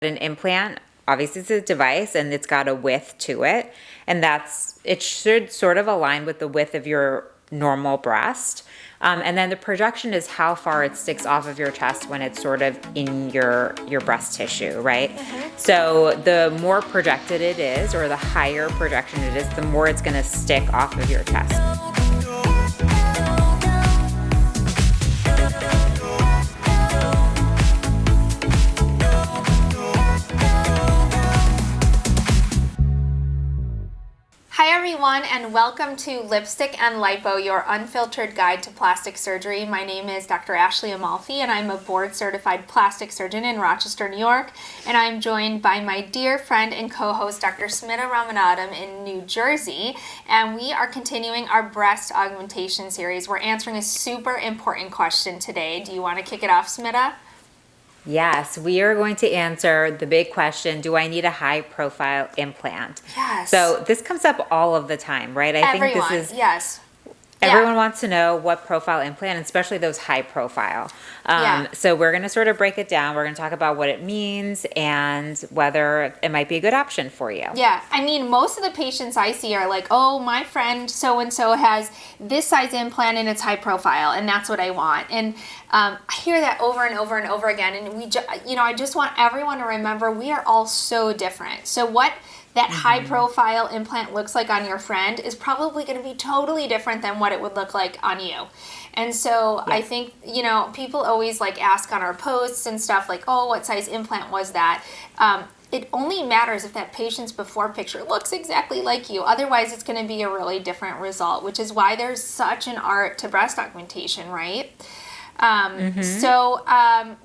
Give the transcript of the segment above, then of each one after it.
An implant, obviously it's a device and it's got a width to it, and it should sort of align with the width of your normal breast. And then the projection is how far it sticks off of your chest when it's sort of in your breast tissue, right? So the more projected it is, or the higher projection it is, the more it's gonna stick off of your chest. Hi everyone, and welcome to Lipstick and Lipo, your unfiltered guide to plastic surgery. My name is Dr. Ashley Amalfi, and I'm a board-certified plastic surgeon in Rochester, New York. And I'm joined by my dear friend and co-host, Dr. Smita Ramanathan in New Jersey. And we are continuing our breast augmentation series. We're answering a super important question today. Do you want to kick it off, Smita? Yes, we are going to answer the big question, do I need a high profile implant? Yes. So this comes up all of the time, right? Yes. Everyone wants to know what profile implant, especially those high profile. So we're going to sort of break it down. We're going to talk about what it means and whether it might be a good option for you. Yeah, I mean, most of the patients I see are like, oh, my friend so-and-so has this size implant and it's high profile, and that's what I want. And I hear that over and over and over again. And I just want everyone to remember we are all so different. So what that high profile implant looks like on your friend is probably going to be totally different than what it would look like on you. And so I think, people always like ask on our posts and stuff like, oh, what size implant was that? It only matters if that patient's before picture looks exactly like you. Otherwise, it's going to be a really different result, which is why there's such an art to breast augmentation, right? So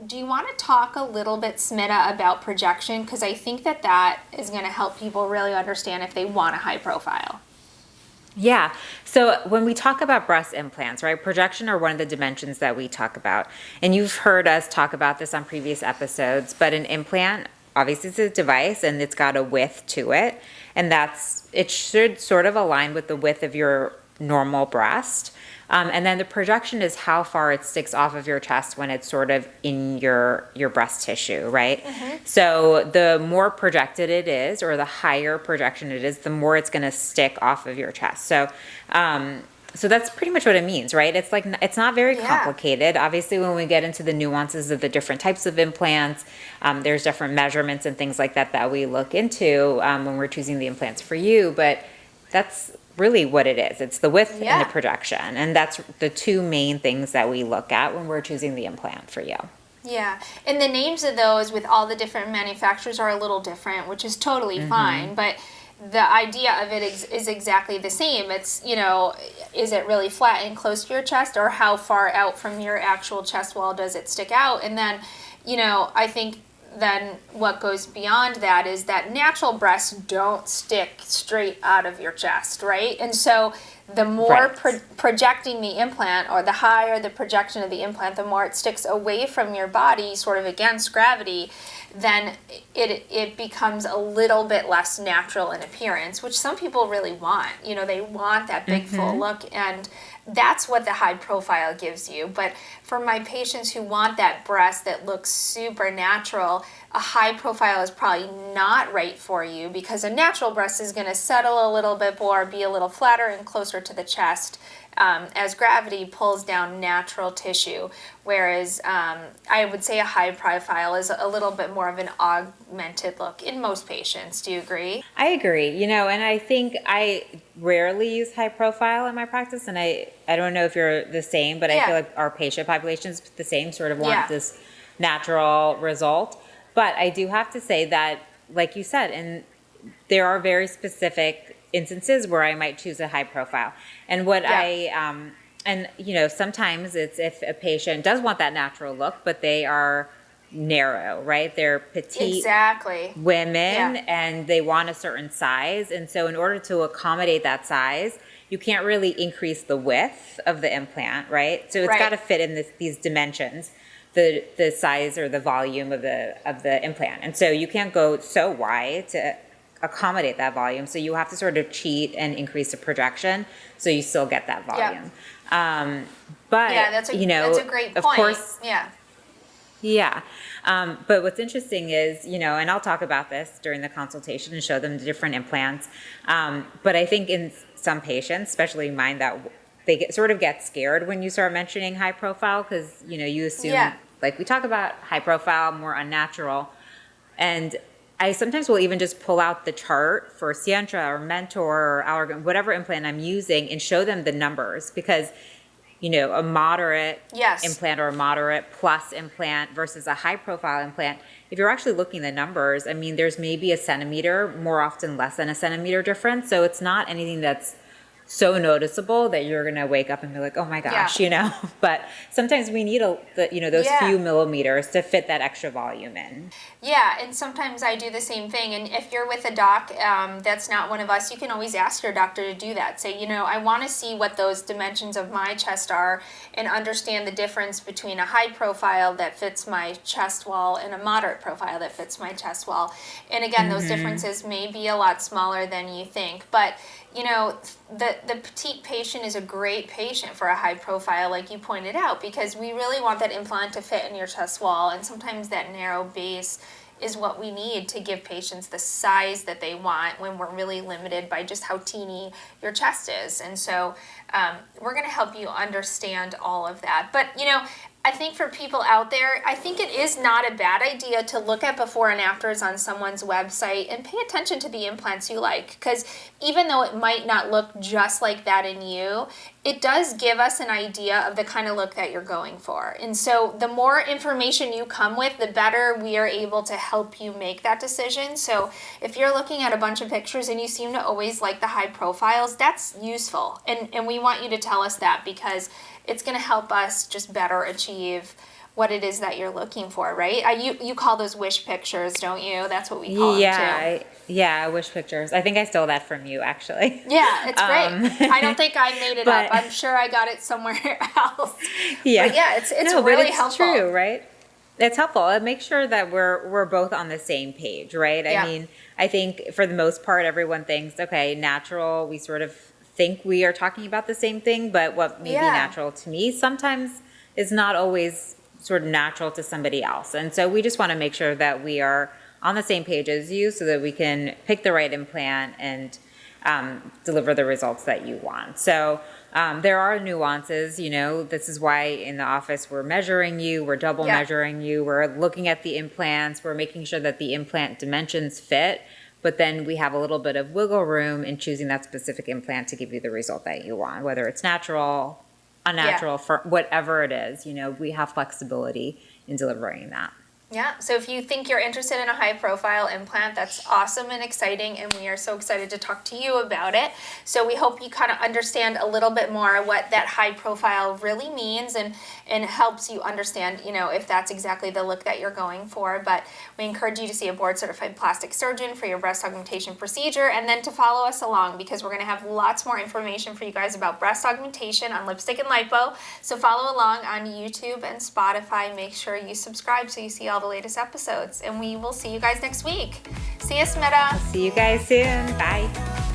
do you want to talk a little bit, Smita, about projection? Because I think that is going to help people really understand if they want a high profile. Yeah. So when we talk about breast implants, right, projection are one of the dimensions that we talk about. And you've heard us talk about this on previous episodes, but an implant, obviously it's a device and it's got a width to it. And it should sort of align with the width of your normal breast. And then the projection is how far it sticks off of your chest when it's sort of in your breast tissue, right? So the more projected it is, or the higher projection it is, the more it's going to stick off of your chest. So that's pretty much what it means, right? It's not very complicated. Obviously, when we get into the nuances of the different types of implants, there's different measurements and things like that we look into when we're choosing the implants for you. But that's really what it is. It's the width and the projection. And that's the two main things that we look at when we're choosing the implant for you. Yeah. And the names of those with all the different manufacturers are a little different, which is totally fine. But the idea of it is exactly the same. It's, is it really flat and close to your chest, or how far out from your actual chest wall does it stick out? And then, I think then what goes beyond that is that natural breasts don't stick straight out of your chest, right? And so the more projecting the implant, or the higher the projection of the implant, the more it sticks away from your body, sort of against gravity, then it becomes a little bit less natural in appearance, which some people really want. They want that big full look, and that's what the high profile gives you. But for my patients who want that breast that looks super natural, a high profile is probably not right for you, because a natural breast is going to settle a little bit more, be a little flatter and closer to the chest as gravity pulls down natural tissue. Whereas I would say a high profile is a little bit more of an augmented look in most patients. Do you agree? I agree. And I think I rarely use high profile in my practice, and I don't know if you're the same, but I feel like our patient population is the same, sort of want this natural result. But I do have to say that, like you said, and there are very specific instances where I might choose a high profile. And sometimes it's if a patient does want that natural look, but they are narrow, right? They're petite women and they want a certain size. And so in order to accommodate that size, you can't really increase the width of the implant, right? So it's got to fit in these dimensions, the size or the volume of the implant. And so you can't go so wide to accommodate that volume. So you have to sort of cheat and increase the projection so you still get that volume. But that's a great point. Of course, But what's interesting is, and I'll talk about this during the consultation and show them the different implants. But I think in some patients, especially mine, that they sort of get scared when you start mentioning high profile because, you assume, like we talk about high profile, more unnatural. And I sometimes will even just pull out the chart for Sientra or Mentor or Allergan, whatever implant I'm using, and show them the numbers because, a moderate implant or a moderate plus implant versus a high profile implant, if you're actually looking at the numbers, I mean, there's maybe a centimeter, more often less than a centimeter difference. So it's not anything that's so noticeable that you're going to wake up and be like, oh my gosh, but sometimes we need those few millimeters to fit that extra volume in. Yeah, and sometimes I do the same thing. And if you're with a doc that's not one of us, you can always ask your doctor to do that. Say, I want to see what those dimensions of my chest are and understand the difference between a high profile that fits my chest wall and a moderate profile that fits my chest wall. And again, those differences may be a lot smaller than you think. But the petite patient is a great patient for a high profile, like you pointed out, because we really want that implant to fit in your chest wall. And sometimes that narrow base is what we need to give patients the size that they want when we're really limited by just how teeny your chest is. And so we're going to help you understand all of that. But, I think for people out there, I think it is not a bad idea to look at before and afters on someone's website and pay attention to the implants you like. Because even though it might not look just like that in you, it does give us an idea of the kind of look that you're going for. And so the more information you come with, the better we are able to help you make that decision. So if you're looking at a bunch of pictures and you seem to always like the high profiles, that's useful. And we want you to tell us that because it's going to help us just better achieve what it is that you're looking for, right? You call those wish pictures, don't you? That's what we call them too. Yeah, wish pictures. I think I stole that from you, actually. Yeah, it's great. I don't think I made it up. I'm sure I got it somewhere else. Yeah, but yeah, it's really helpful. True, right? It's helpful. It makes sure that we're both on the same page, right? Yeah. I mean, I think for the most part, everyone thinks, okay, natural. We sort of think we are talking about the same thing, but what may be natural to me sometimes is not always sort of natural to somebody else. And so we just want to make sure that we are on the same page as you so that we can pick the right implant and deliver the results that you want. So there are nuances, this is why in the office we're measuring you, we're double measuring you, we're looking at the implants, we're making sure that the implant dimensions fit. But then we have a little bit of wiggle room in choosing that specific implant to give you the result that you want, whether it's natural, unnatural, for whatever it is, we have flexibility in delivering that. Yeah, so if you think you're interested in a high profile implant, that's awesome and exciting, and we are so excited to talk to you about it. So we hope you kind of understand a little bit more what that high profile really means and helps you understand, if that's exactly the look that you're going for. But we encourage you to see a board certified plastic surgeon for your breast augmentation procedure and then to follow us along because we're going to have lots more information for you guys about breast augmentation on lipstick and lipo. So follow along on YouTube and Spotify. Make sure you subscribe so you see all the latest episodes, and we will see you guys next week. See you, Smita. I'll see you guys soon. Bye.